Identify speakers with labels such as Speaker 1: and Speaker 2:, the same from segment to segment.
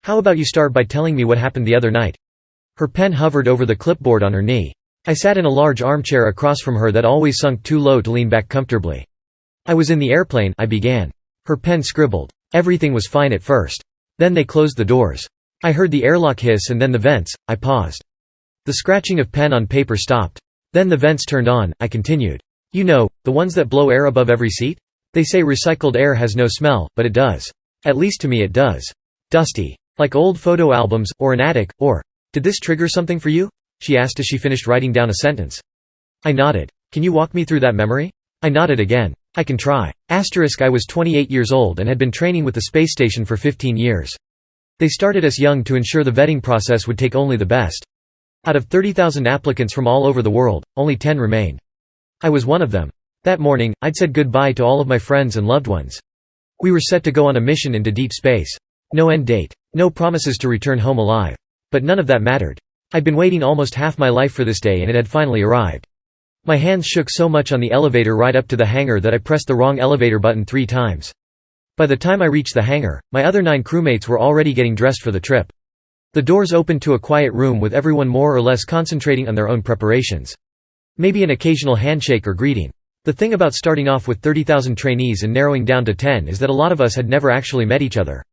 Speaker 1: How about you start by telling me what happened the other night? Her pen hovered over the clipboard on her knee. I sat in a large armchair across from her that always sunk too low to lean back comfortably. I was in the airplane, I began. Her pen scribbled. Everything was fine at first. Then they closed the doors. I heard the airlock hiss and then the vents. I paused. The scratching of pen on paper stopped. Then the vents turned on, I continued. You know, the ones that blow air above every seat? They say recycled air has no smell, but it does. At least to me it does. Dusty. Like old photo albums, or an attic, or… Did this trigger something for you? She asked as she finished writing down a sentence. I nodded. Can you walk me through that memory? I nodded again. I can try. I was 28 years old and had been training with the space station for 15 years. They started us young to ensure the vetting process would take only the best. Out of 30,000 applicants from all over the world, only 10 remained. I was one of them. That morning, I'd said goodbye to all of my friends and loved ones. We were set to go on a mission into deep space. No end date. No promises to return home alive. But none of that mattered. I'd been waiting almost half my life for this day and it had finally arrived. My hands shook so much on the elevator ride up to the hangar that I pressed the wrong elevator button 3 times. By the time I reached the hangar, my other 9 crewmates were already getting dressed for the trip. The doors opened to a quiet room with everyone more or less concentrating on their own preparations. Maybe an occasional handshake or greeting. The thing about starting off with 30,000 trainees and narrowing down to 10 is that a lot of us had never actually met each other.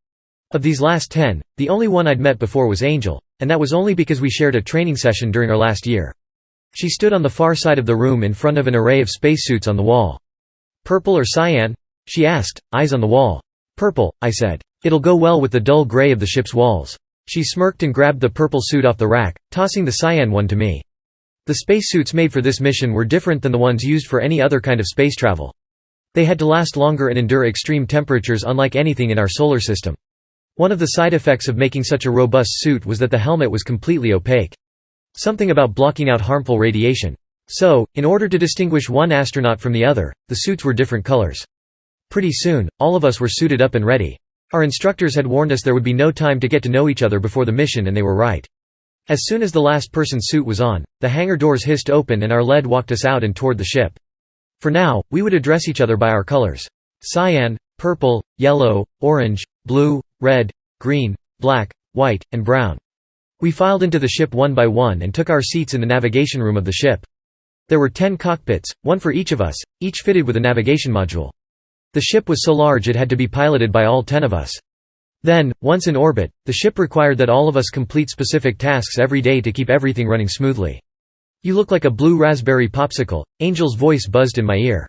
Speaker 1: Of these last 10, the only one I'd met before was Angel, and that was only because we shared a training session during our last year. She stood on the far side of the room in front of an array of spacesuits on the wall. "Purple or cyan?" she asked, eyes on the wall. "Purple," I said. "It'll go well with the dull gray of the ship's walls." She smirked and grabbed the purple suit off the rack, tossing the cyan one to me. The spacesuits made for this mission were different than the ones used for any other kind of space travel. They had to last longer and endure extreme temperatures unlike anything in our solar system. One of the side effects of making such a robust suit was that the helmet was completely opaque. Something about blocking out harmful radiation. So, in order to distinguish one astronaut from the other, the suits were different colors. Pretty soon, all of us were suited up and ready. Our instructors had warned us there would be no time to get to know each other before the mission, and they were right. As soon as the last person's suit was on, the hangar doors hissed open and our lead walked us out and toward the ship. For now, we would address each other by our colors. Cyan, purple, yellow, orange, blue, red, green, black, white, and brown. We filed into the ship one by one and took our seats in the navigation room of the ship. There were 10 cockpits, one for each of us, each fitted with a navigation module. The ship was so large it had to be piloted by all 10 of us. Then, once in orbit, the ship required that all of us complete specific tasks every day to keep everything running smoothly. "You look like a blue raspberry popsicle," Angel's voice buzzed in my ear.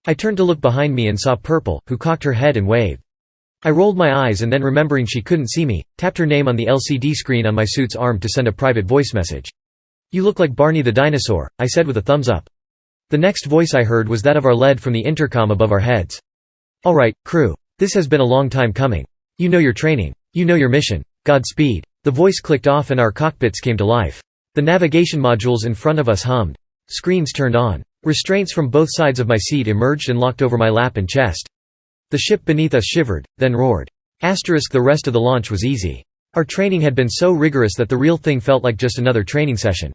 Speaker 1: I turned to look behind me and saw Purple, who cocked her head and waved. I rolled my eyes and then, remembering she couldn't see me, tapped her name on the LCD screen on my suit's arm to send a private voice message. "You look like Barney the dinosaur," I said with a thumbs up. The next voice I heard was that of our lead from the intercom above our heads. "All right, crew. This has been a long time coming. You know your training. You know your mission. Godspeed." The voice clicked off and our cockpits came to life. The navigation modules in front of us hummed. Screens turned on. Restraints from both sides of my seat emerged and locked over my lap and chest. The ship beneath us shivered, then roared. The rest of the launch was easy. Our training had been so rigorous that the real thing felt like just another training session.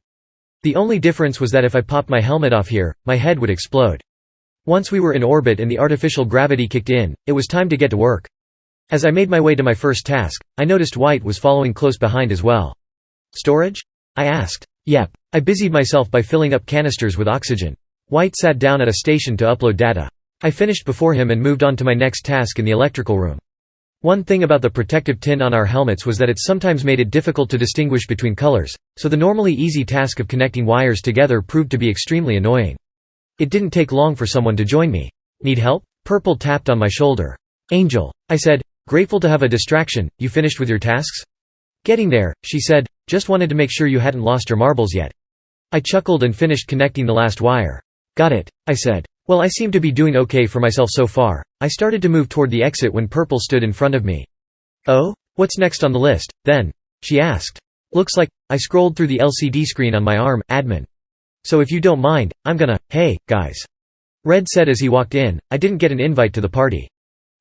Speaker 1: The only difference was that if I popped my helmet off here, my head would explode. Once we were in orbit and the artificial gravity kicked in, it was time to get to work. As I made my way to my first task, I noticed White was following close behind as well. "Storage?" I asked. "Yep." I busied myself by filling up canisters with oxygen. White sat down at a station to upload data. I finished before him and moved on to my next task in the electrical room. One thing about the protective tin on our helmets was that it sometimes made it difficult to distinguish between colors, so the normally easy task of connecting wires together proved to be extremely annoying. It didn't take long for someone to join me. "Need help?" Purple tapped on my shoulder. "Angel," I said, grateful to have a distraction. "You finished with your tasks?" "Getting there," she said, "just wanted to make sure you hadn't lost your marbles yet." I chuckled and finished connecting the last wire. "Got it," I said. "Well, I seem to be doing okay for myself so far." I started to move toward the exit when Purple stood in front of me. "Oh? What's next on the list, then?" she asked. "Looks like—" I scrolled through the LCD screen on my arm, "admin. So if you don't mind, I'm gonna— hey, guys." Red said as he walked in, "I didn't get an invite to the party."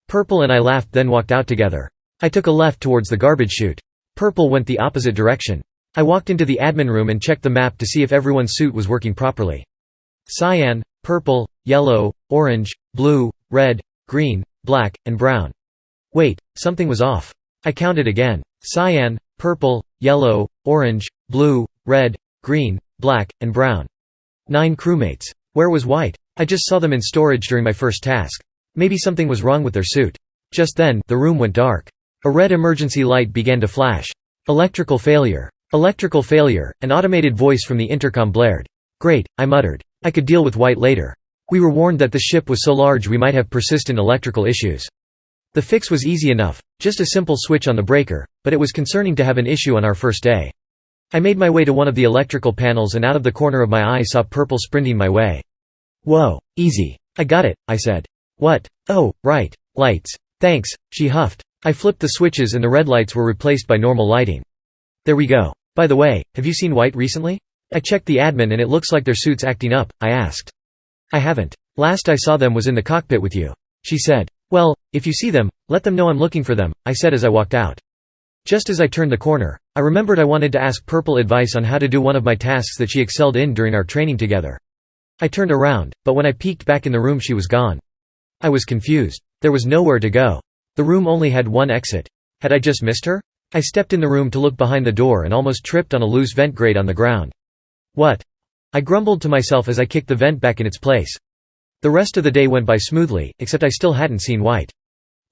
Speaker 1: Purple and I laughed, then walked out together. I took a left towards the garbage chute. Purple went the opposite direction. I walked into the admin room and checked the map to see if everyone's suit was working properly. Cyan, purple, yellow, orange, blue, red, green, black, and brown. Wait, something was off. I counted again. Cyan, purple, yellow, orange, blue, red, green, black, and brown. 9 crewmates. Where was White? I just saw them in storage during my first task. Maybe something was wrong with their suit. Just then, the room went dark. A red emergency light began to flash. Electrical failure. Electrical failure, an automated voice from the intercom blared. Great, I muttered. I could deal with White later. We were warned that the ship was so large we might have persistent electrical issues. The fix was easy enough, just a simple switch on the breaker, but it was concerning to have an issue on our first day. I made my way to one of the electrical panels and out of the corner of my eye saw Purple sprinting my way. Whoa, easy. I got it, I said. What? Oh, right. Lights. Thanks, she huffed. I flipped the switches and the red lights were replaced by normal lighting. There we go. By the way, have you seen White recently? I checked the admin and it looks like their suit's acting up, I asked. I haven't. Last I saw them was in the cockpit with you. She said. Well, if you see them, let them know I'm looking for them, I said as I walked out. Just as I turned the corner, I remembered I wanted to ask Purple advice on how to do one of my tasks that she excelled in during our training together. I turned around, but when I peeked back in the room she was gone. I was confused. There was nowhere to go. The room only had one exit. Had I just missed her? I stepped in the room to look behind the door and almost tripped on a loose vent grate on the ground. What? I grumbled to myself as I kicked the vent back in its place. The rest of the day went by smoothly, except I still hadn't seen White.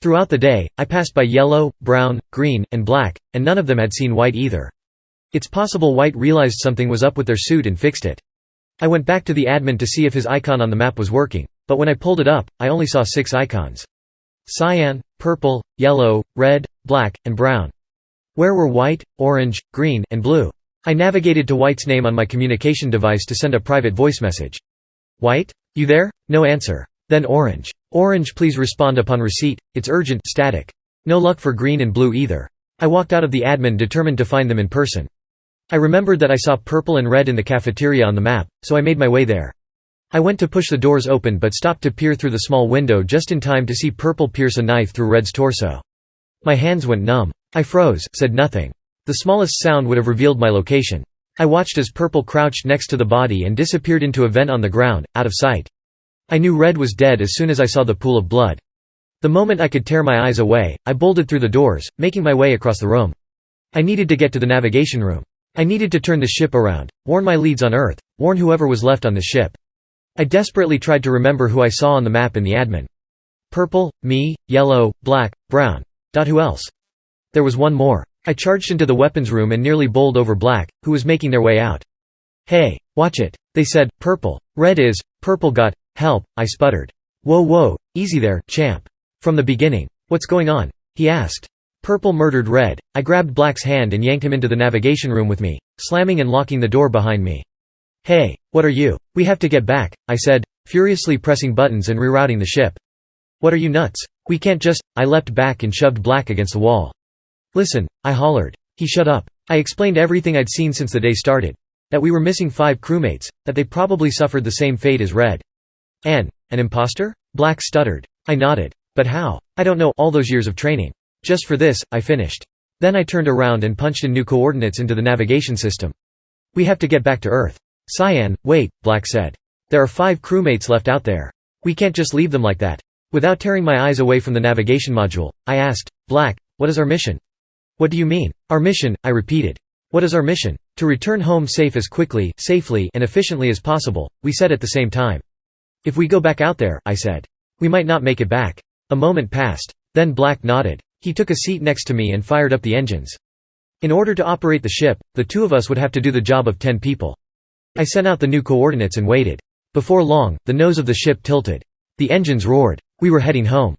Speaker 1: Throughout the day, I passed by yellow, brown, green, and black, and none of them had seen White either. It's possible White realized something was up with their suit and fixed it. I went back to the admin to see if his icon on the map was working, but when I pulled it up, I only saw 6 icons. Cyan, purple, yellow, red, black, and brown. Where were White, orange, green, and blue? I navigated to White's name on my communication device to send a private voice message. White? You there? No answer. Then orange. Orange, please respond upon receipt, it's urgent, static. No luck for green and blue either. I walked out of the admin determined to find them in person. I remembered that I saw purple and red in the cafeteria on the map, so I made my way there. I went to push the doors open but stopped to peer through the small window just in time to see Purple pierce a knife through Red's torso. My hands went numb. I froze, said nothing. The smallest sound would have revealed my location. I watched as Purple crouched next to the body and disappeared into a vent on the ground, out of sight. I knew Red was dead as soon as I saw the pool of blood. The moment I could tear my eyes away, I bolted through the doors, making my way across the room. I needed to get to the navigation room. I needed to turn the ship around, warn my leads on Earth, warn whoever was left on the ship. I desperately tried to remember who I saw on the map in the admin. Purple, me, yellow, black, brown. Who else? There was one more. I charged into the weapons room and nearly bowled over Black, who was making their way out. Hey, watch it, they said. Purple. Red is, Purple got, help, I sputtered. Whoa, easy there, champ. From the beginning. What's going on? He asked. Purple murdered Red. I grabbed Black's hand and yanked him into the navigation room with me, slamming and locking the door behind me. Hey, what are you? We have to get back, I said, furiously pressing buttons and rerouting the ship. What are you nuts? We can't just. I leapt back and shoved Black against the wall. Listen, I hollered. He shut up. I explained everything I'd seen since the day started. That we were missing 5 crewmates, that they probably suffered the same fate as Red. An imposter? Black stuttered. I nodded. But how? I don't know, all those years of training. Just for this, I finished. Then I turned around and punched in new coordinates into the navigation system. We have to get back to Earth. Cyan, wait, Black said. There are 5 crewmates left out there. We can't just leave them like that. Without tearing my eyes away from the navigation module, I asked, Black, what is our mission? What do you mean? Our mission, I repeated. What is our mission? To return home safely, and efficiently as possible, we said at the same time. If we go back out there, I said, we might not make it back. A moment passed. Then Black nodded. He took a seat next to me and fired up the engines. In order to operate the ship, the 2 of us would have to do the job of 10 people. I sent out the new coordinates and waited. Before long, the nose of the ship tilted. The engines roared. We were heading home.